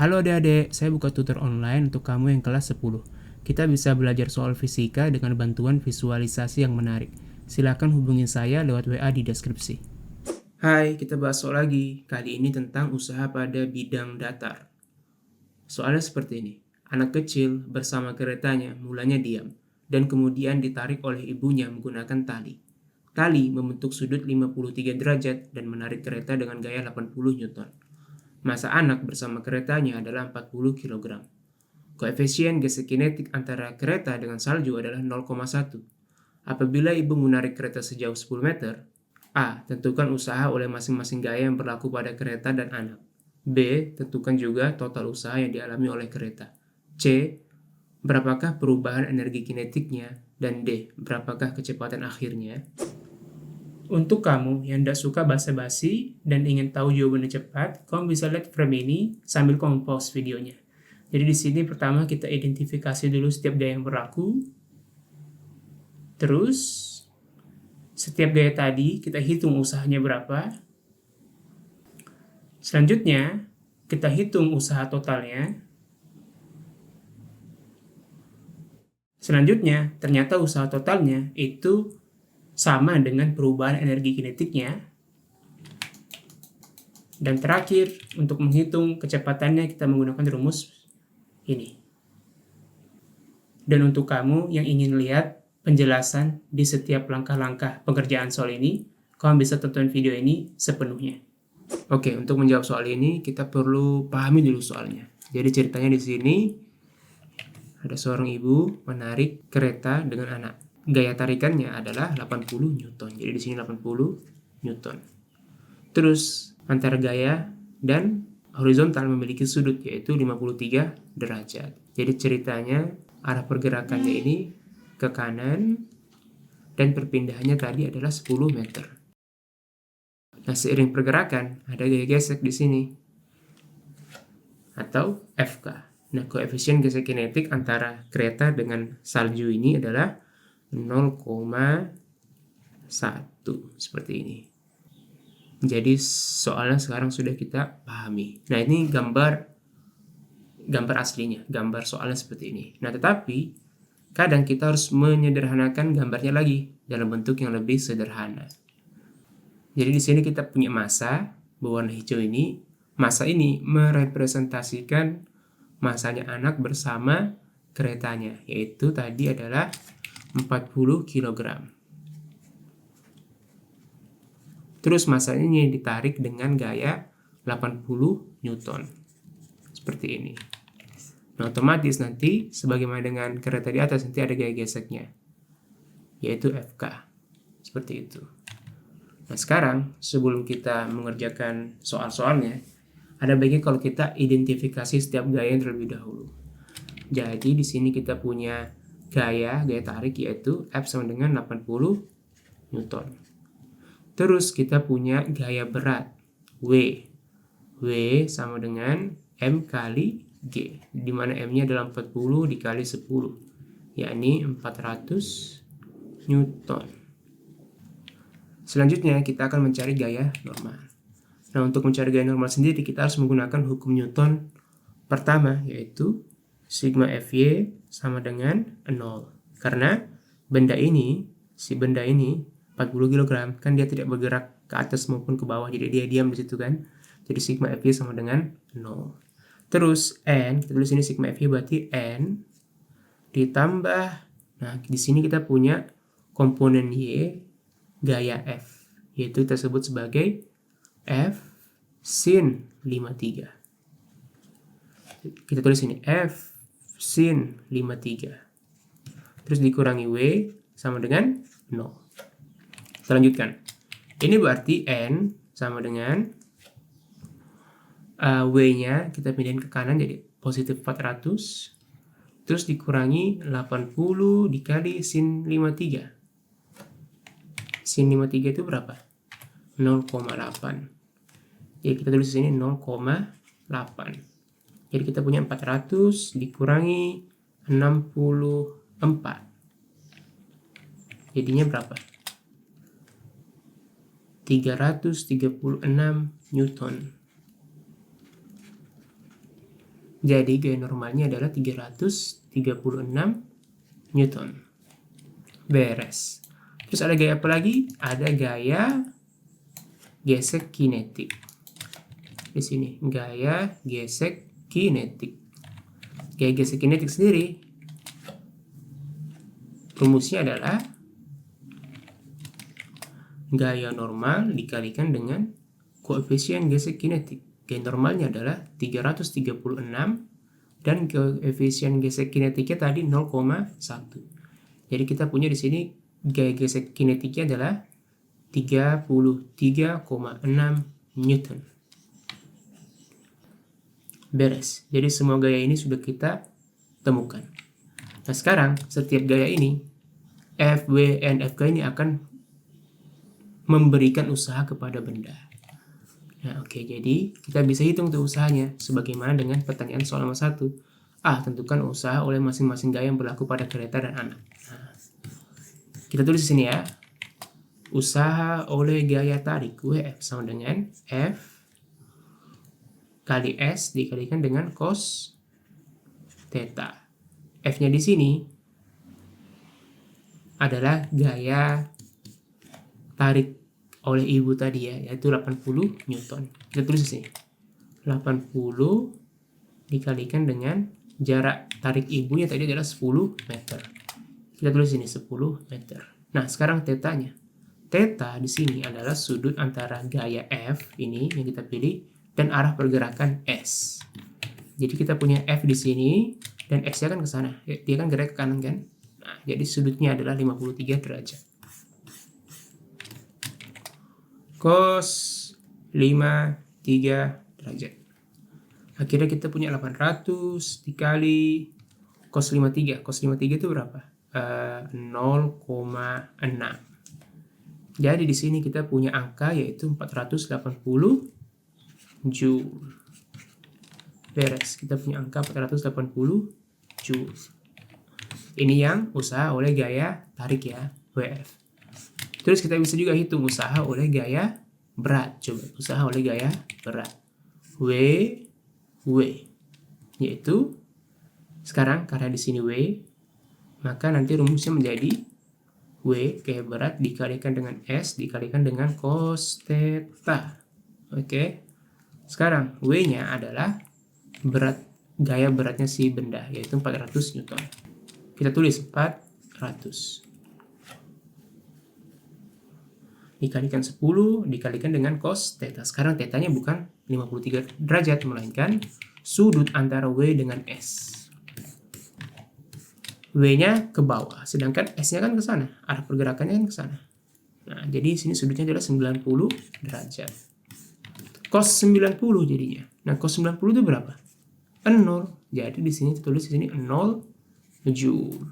Halo adik-adik, saya buka tutor online untuk kamu yang kelas 10. Kita bisa belajar soal fisika dengan bantuan visualisasi yang menarik. Silakan hubungi saya lewat WA di deskripsi. Hai, kita bahas soal lagi. Kali ini tentang usaha pada bidang datar. Soalnya seperti ini. Anak kecil bersama keretanya mulanya diam, dan kemudian ditarik oleh ibunya menggunakan tali. Tali membentuk sudut 53 derajat dan menarik kereta dengan gaya 80 Newton. Massa anak bersama keretanya adalah 40 kg. Koefisien gesek kinetik antara kereta dengan salju adalah 0,1. Apabila ibu menarik kereta sejauh 10 meter, A. Tentukan usaha oleh masing-masing gaya yang berlaku pada kereta dan anak. B. Tentukan juga total usaha yang dialami oleh kereta. C. Berapakah perubahan energi kinetiknya? Dan D. Berapakah kecepatan akhirnya? Untuk kamu yang tidak suka basa-basi dan ingin tahu jawabannya cepat, kamu bisa lihat frame ini sambil kamu pause videonya. Jadi di sini pertama kita identifikasi dulu setiap gaya yang berlaku. Terus setiap gaya tadi kita hitung usahanya berapa. Selanjutnya kita hitung usaha totalnya. Selanjutnya ternyata usaha totalnya itu sama dengan perubahan energi kinetiknya. Dan terakhir, untuk menghitung kecepatannya kita menggunakan rumus ini. Dan untuk kamu yang ingin lihat penjelasan di setiap langkah-langkah pengerjaan soal ini, kamu bisa tonton video ini sepenuhnya. Oke, untuk menjawab soal ini kita perlu pahami dulu soalnya. Jadi ceritanya di sini ada seorang ibu menarik kereta dengan anak. Gaya tarikannya adalah 80 Newton. Jadi di sini 80 Newton. Terus antara gaya dan horizontal memiliki sudut yaitu 53 derajat. Jadi ceritanya arah pergerakannya ini ke kanan dan perpindahannya tadi adalah 10 meter. Nah, seiring pergerakan ada gaya gesek di sini atau FK. Nah, koefisien gesek kinetik antara kereta dengan salju ini adalah 0,1 seperti ini. Jadi soalnya sekarang sudah kita pahami. Nah, ini gambar aslinya, gambar soalnya seperti ini. Nah, tetapi kadang kita harus menyederhanakan gambarnya lagi dalam bentuk yang lebih sederhana. Jadi di sini kita punya massa berwarna hijau ini. Massa ini merepresentasikan massanya anak bersama keretanya, yaitu tadi adalah 40 kg. Terus massanya ini ditarik dengan gaya 80 Newton. Seperti ini. Nah, otomatis nanti sebagaimana dengan kereta di atas nanti ada gaya geseknya, yaitu FK. Seperti itu. Nah, sekarang sebelum kita mengerjakan soal-soalnya, ada baiknya kalau kita identifikasi setiap gaya terlebih dahulu. Jadi di sini kita punya gaya tarik yaitu F sama dengan 80 Newton. Terus kita punya gaya berat W. W sama dengan M kali G, di mana M-nya adalah 40 dikali 10, yakni 400 Newton. Selanjutnya kita akan mencari gaya normal. Nah, untuk mencari gaya normal sendiri kita harus menggunakan hukum Newton pertama, yaitu sigma Fy sama dengan 0. Karena si benda ini 40 kg, kan dia tidak bergerak ke atas maupun ke bawah, jadi dia diam di situ kan. Jadi sigma Fy sama dengan 0. Terus N, kita tulis ini sigma Fy berarti N ditambah, nah di sini kita punya komponen Y gaya F, yaitu kita sebut sebagai F sin 53. Kita tulis ini F sin 53. Terus dikurangi W sama dengan 0. Kita lanjutkan. Ini berarti N sama dengan W-nya kita pindahin ke kanan jadi positif 400. Terus dikurangi 80 dikali sin 53. Sin 53 itu berapa? 0,8. Jadi kita tulis di sini 0,8. Jadi kita punya 400 dikurangi 64. Jadinya berapa? 336 Newton. Jadi gaya normalnya adalah 336 Newton. Beres. Terus ada gaya apa lagi? Ada gaya gesek kinetik. Di sini gaya gesek kinetik. Gaya gesek kinetik sendiri rumusnya adalah gaya normal dikalikan dengan koefisien gesek kinetik. Gaya normalnya adalah 336 dan koefisien gesek kinetiknya tadi 0,1. Jadi kita punya di sini gaya gesek kinetiknya adalah 33,6 Newton. Beres. Jadi semua gaya ini sudah kita temukan. Nah sekarang setiap gaya ini F, W, N, F, K ini akan memberikan usaha kepada benda. Nah oke, jadi kita bisa hitung tuh usahanya sebagaimana dengan pertanyaan soal nomor 1. Tentukan usaha oleh masing-masing gaya yang berlaku pada kereta dan anak. Nah, kita tulis di sini ya. Usaha oleh gaya tarik WF sama dengan F kali S dikalikan dengan cos theta. F-nya di sini adalah gaya tarik oleh ibu tadi ya, yaitu 80 Newton. Kita tulis di sini. 80 dikalikan dengan jarak tarik ibunya tadi adalah 10 meter. Kita tulis ini 10 meter. Nah, sekarang tetanya. Theta di sini adalah sudut antara gaya F ini yang kita pilih dan arah pergerakan S. Jadi kita punya F di sini dan X-nya kan ke sana. Dia kan gerak ke kanan kan? Nah, jadi sudutnya adalah 53 derajat. Cos 53 derajat. Akhirnya kita punya 800 dikali cos 53. Cos 53 itu berapa? 0,6. Jadi di sini kita punya angka yaitu 480 Joule. Beres, kita punya angka 480 Joule. Ini yang usaha oleh gaya tarik ya, WF. Terus kita bisa juga hitung usaha oleh gaya berat. Coba, usaha oleh gaya berat. W, yaitu sekarang karena di sini W, maka nanti rumusnya menjadi W gaya berat dikalikan dengan S dikalikan dengan cos theta. Oke. Sekarang W-nya adalah berat gaya beratnya si benda yaitu 400 Newton. Kita tulis 400. Dikalikan 10 dikalikan dengan cos theta. Sekarang tetanya bukan 53 derajat melainkan sudut antara W dengan S. W-nya ke bawah, sedangkan S-nya kan ke sana. Arah pergerakannya kan ke sana. Nah, jadi sini sudutnya adalah 90 derajat. Cos 90 jadinya. Nah, cos 90 itu berapa? 0. Jadi di sini tulis di sini 0 Joule.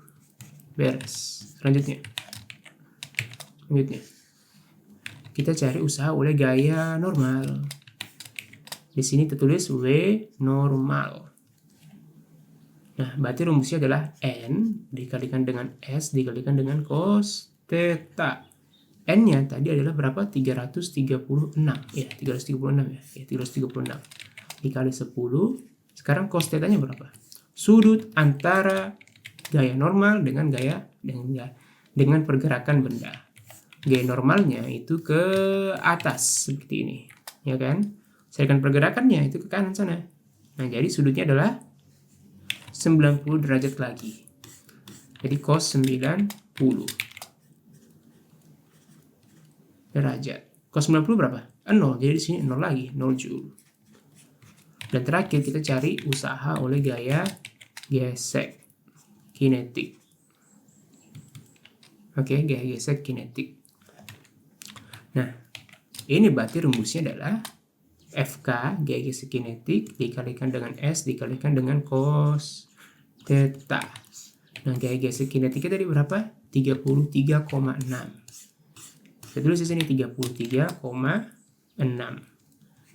Beres. Selanjutnya. Kita cari usaha oleh gaya normal. Di sini tertulis W normal. Nah, berarti rumusnya adalah N dikalikan dengan S dikalikan dengan cos theta. N-nya tadi adalah berapa? 336. Ya, 336 ya. Ya, 336. Dikali 10. Sekarang cos theta-nya berapa? Sudut antara gaya normal dengan dengan pergerakan benda. Gaya normalnya itu ke atas seperti ini, ya kan? Sedangkan pergerakannya itu ke kanan sana. Nah, jadi sudutnya adalah 90 derajat lagi. Jadi cos 90 derajat. Cos 90 berapa? 0. Jadi di sini 0 lagi, 0 Joule. Dan terakhir kita cari usaha oleh gaya gesek kinetik. Oke, gaya gesek kinetik. Nah, ini berarti rumusnya adalah FK gaya gesek kinetik dikalikan dengan S dikalikan dengan cos theta. Nah, gaya gesek kinetiknya tadi berapa? 33,6. Saya tulis di sini 33,6.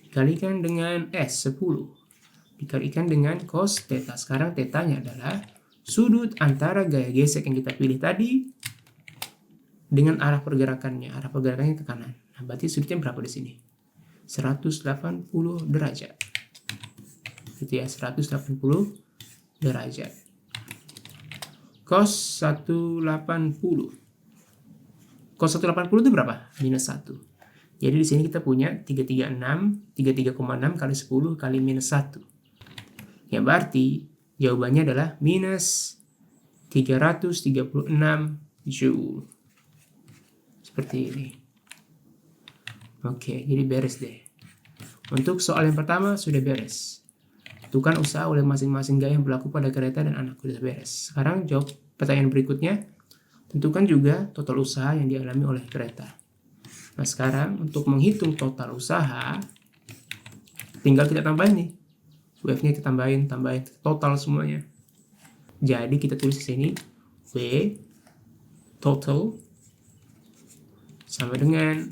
Dikalikan dengan S 10. Dikalikan dengan cos theta. Sekarang tetanya adalah sudut antara gaya gesek yang kita pilih tadi dengan arah pergerakannya. Arah pergerakannya ke kanan. Nah, berarti sudutnya berapa di sini? 180 derajat. gitu ya, 180 derajat. Cos 180. Cos 180 itu berapa? Minus 1. Jadi di sini kita punya 33,6 kali 10 kali minus 1. Ya berarti jawabannya adalah minus 336 Joule. Seperti ini. Oke, jadi beres deh. Untuk soal yang pertama sudah beres. Tentukan usaha oleh masing-masing gaya yang berlaku pada kereta dan anak. Sudah beres. Sekarang jawab pertanyaan berikutnya. Tentukan juga total usaha yang dialami oleh kereta. Nah sekarang untuk menghitung total usaha, tinggal kita tambahin nih. Wave-nya kita tambahin total semuanya. Jadi kita tulis di sini W total sama dengan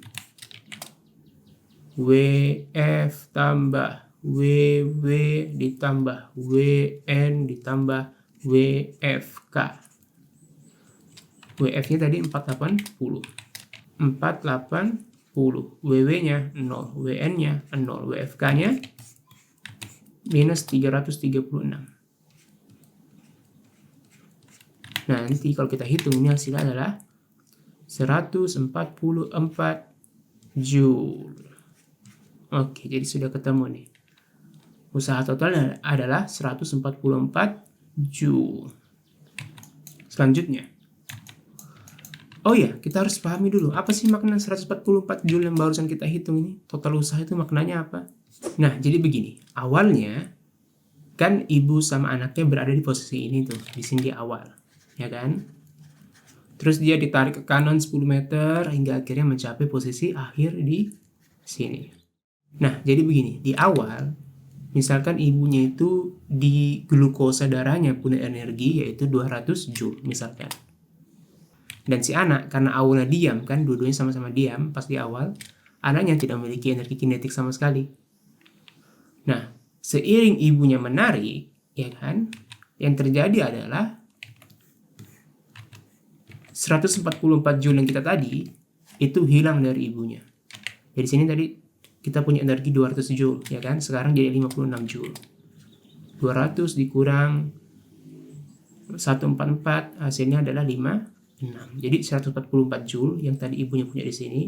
WF tambah WW ditambah WN ditambah WFK. WF-nya tadi 480. WW-nya 0, WN-nya 0, WFK-nya minus 336. Nanti kalau kita hitung ini hasilnya adalah 144 Joule. Oke, jadi sudah ketemu nih. Usaha total adalah 144 Joule. Selanjutnya. Oh iya, kita harus pahami dulu, apa sih makna 144 Joule yang barusan kita hitung ini? Total usaha itu maknanya apa? Nah, jadi begini. Awalnya, kan ibu sama anaknya berada di posisi ini tuh, di sini di awal. Ya kan? Terus dia ditarik ke kanan 10 meter, hingga akhirnya mencapai posisi akhir di sini. Nah, jadi begini. Di awal, misalkan ibunya itu di glukosa darahnya punya energi, yaitu 200 Joule, misalkan. Dan si anak, karena awalnya diam, kan dua-duanya sama-sama diam pas di awal, anaknya tidak memiliki energi kinetik sama sekali. Nah, seiring ibunya menarik, ya kan, yang terjadi adalah 144 Joule yang kita tadi, itu hilang dari ibunya. Jadi sini tadi kita punya energi 200 Joule, ya kan, sekarang jadi 56 Joule. 200 dikurang 144, hasilnya adalah 56. Jadi 144 Joule yang tadi ibunya punya di sini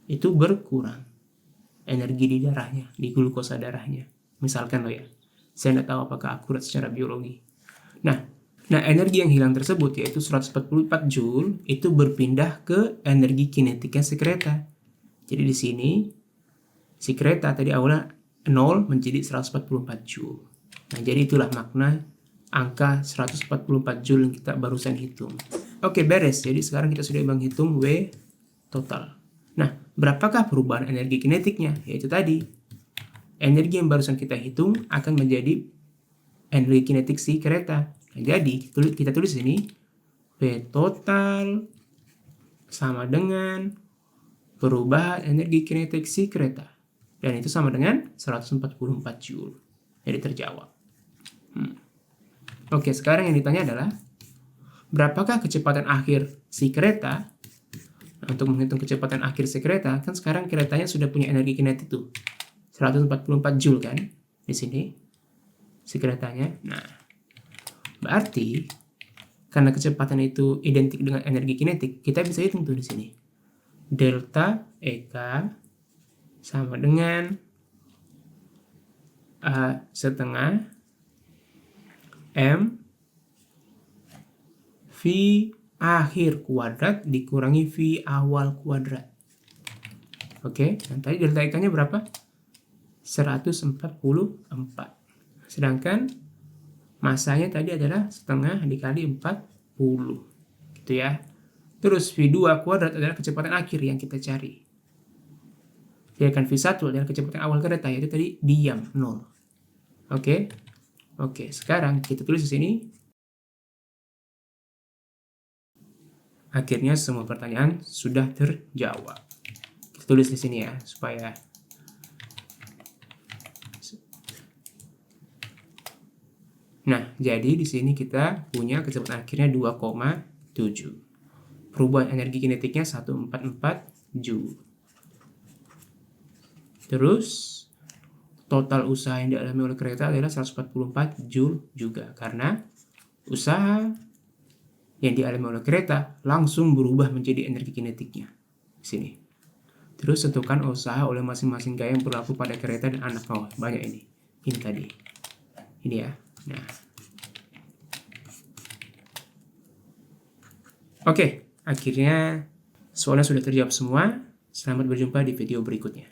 itu berkurang energi di darahnya, di glukosa darahnya. Misalkan loh ya. Saya tidak tahu apakah akurat secara biologi. Nah, energi yang hilang tersebut yaitu 144 Joule itu berpindah ke energi kinetiknya si kereta. Jadi di sini si kereta tadi awalnya 0 menjadi 144 Joule. Nah, jadi itulah makna angka 144 Joule yang kita barusan hitung. Oke, beres. Jadi sekarang kita sudah menghitung W total. Nah, berapakah perubahan energi kinetiknya? Yaitu tadi, energi yang barusan kita hitung akan menjadi energi kinetik si kereta. Nah, jadi, kita tulis ini, W total sama dengan perubahan energi kinetik si kereta. Dan itu sama dengan 144 Joule. Jadi terjawab. Oke, sekarang yang ditanya adalah berapakah kecepatan akhir si kereta? Nah, untuk menghitung kecepatan akhir si kereta, kan sekarang keretanya sudah punya energi kinetik tuh. 144 Joule kan di sini si keretanya. Nah, berarti karena kecepatan itu identik dengan energi kinetik, kita bisa hitung tuh di sini. Delta EK sama dengan A setengah M V akhir kuadrat dikurangi V awal kuadrat. Oke, dan tadi delta ikannya berapa? 144. Sedangkan masanya tadi adalah setengah dikali 40. Gitu ya. Terus V2 kuadrat adalah kecepatan akhir yang kita cari. Sedangkan V1 adalah kecepatan awal kereta, yaitu tadi diam, 0. Oke. Oke, sekarang kita tulis di sini. Akhirnya semua pertanyaan sudah terjawab. Kita tulis di sini ya, supaya Nah, jadi di sini kita punya kecepatan akhirnya 2,7. Perubahan energi kinetiknya 144 Joule. Terus total usaha yang dialami oleh kereta adalah 144 Joule juga, karena usaha yang dialami oleh kereta langsung berubah menjadi energi kinetiknya. Sini. Terus tentukan usaha oleh masing-masing gaya yang berlaku pada kereta dan anak. Oh, banyak ini. Ini tadi. Ini ya. Nah. Oke, akhirnya soalnya sudah terjawab semua. Selamat berjumpa di video berikutnya.